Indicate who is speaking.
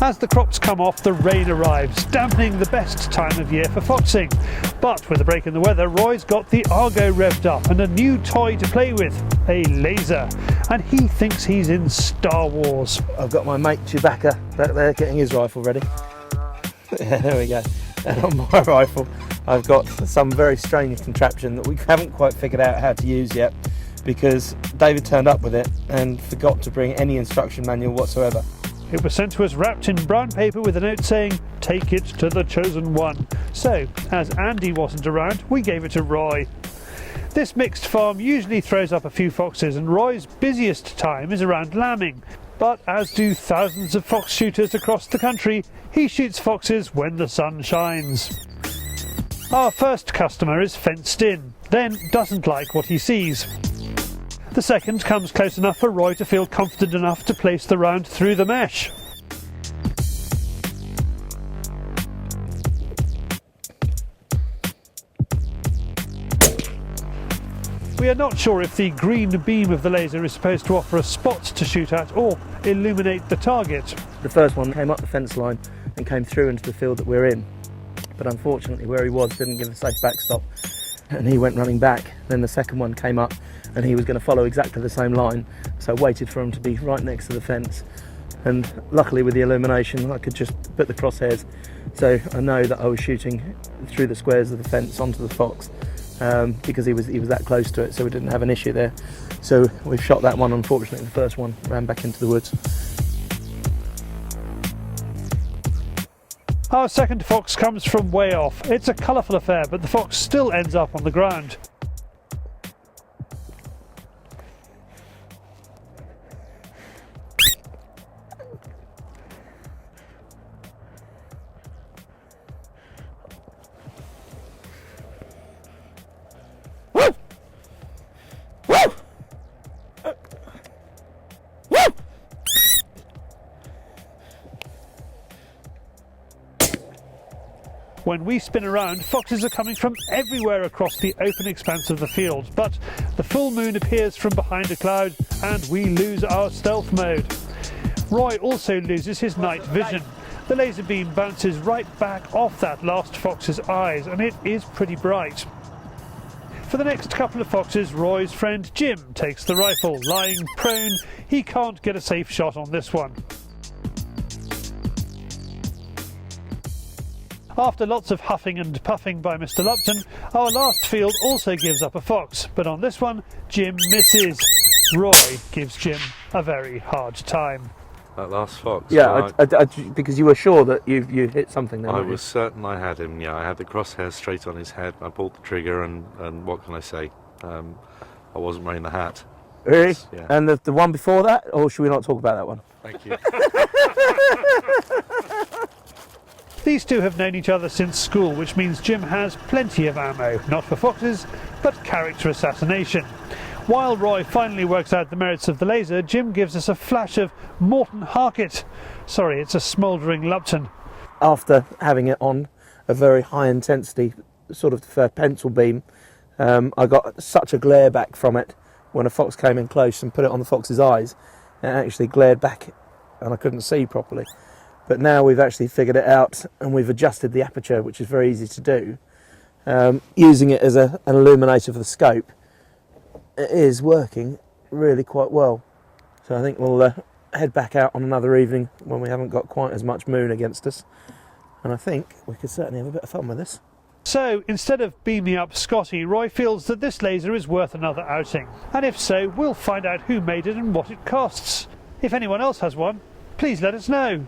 Speaker 1: As the crops come off, the rain arrives, dampening the best time of year for foxing. But with a break in the weather, Roy's got the Argo revved up and a new toy to play with, a laser. And he thinks he's in Star Wars.
Speaker 2: I've got my mate Chewbacca back there getting his rifle ready. Yeah, there we go. And on my rifle, I've got some very strange contraption that we haven't quite figured out how to use yet, because David turned up with it and forgot to bring any instruction manual whatsoever.
Speaker 1: It was sent to us wrapped in brown paper with a note saying, "Take it to the chosen one." So, as Andy wasn't around, we gave it to Roy. This mixed farm usually throws up a few foxes, and Roy's busiest time is around lambing. But as do thousands of fox shooters across the country, he shoots foxes when the sun shines. Our first customer is fenced in, then doesn't like what he sees. The second comes close enough for Roy to feel confident enough to place the round through the mesh. We are not sure if the green beam of the laser is supposed to offer a spot to shoot at or illuminate the target.
Speaker 2: The first one came up the fence line and came through into the field that we're in, but unfortunately where he was didn't give a safe backstop and he went running back. Then the second one came up and he was going to follow exactly the same line, so I waited for him to be right next to the fence, and luckily with the illumination I could just put the crosshairs so I know that I was shooting through the squares of the fence onto the fox, because he was that close to it, so we didn't have an issue there. So we've shot that one. Unfortunately the first one ran back into the woods.
Speaker 1: Our second fox comes from way off. It's a colourful affair, but the fox still ends up on the ground. When we spin around, foxes are coming from everywhere across the open expanse of the field, but the full moon appears from behind a cloud and we lose our stealth mode. Roy also loses his night vision. The laser beam bounces right back off that last fox's eyes, and it is pretty bright. For the next couple of foxes, Roy's friend Jim takes the rifle. Lying prone, he can't get a safe shot on this one. After lots of huffing and puffing by Mr. Lupton, our last field also gives up a fox, but on this one, Jim misses. Roy gives Jim a very hard time.
Speaker 3: That last fox?
Speaker 2: Yeah, because you were sure that you hit something there.
Speaker 3: I was certain I had him, yeah. I had the crosshairs straight on his head. I pulled the trigger and what can I say? I wasn't wearing the hat.
Speaker 2: Really?
Speaker 3: Yeah.
Speaker 2: And the one before that? Or should we not talk about that one?
Speaker 3: Thank you.
Speaker 1: These two have known each other since school, which means Jim has plenty of ammo, not for foxes, but character assassination. While Roy finally works out the merits of the laser, Jim gives us a flash of Morton Harket. Sorry, it's a smouldering Lupton.
Speaker 2: After having it on a very high intensity sort of pencil beam, I got such a glare back from it when a fox came in close and put it on the fox's eyes. It actually glared back and I couldn't see properly. But now we've actually figured it out and we've adjusted the aperture, which is very easy to do. Using it as an illuminator for the scope, it is working really quite well. So I think we'll head back out on another evening when we haven't got quite as much moon against us. And I think we could certainly have a bit of fun with this.
Speaker 1: So, instead of beaming up Scotty, Roy feels that this laser is worth another outing. And if so, we'll find out who made it and what it costs. If anyone else has one, please let us know.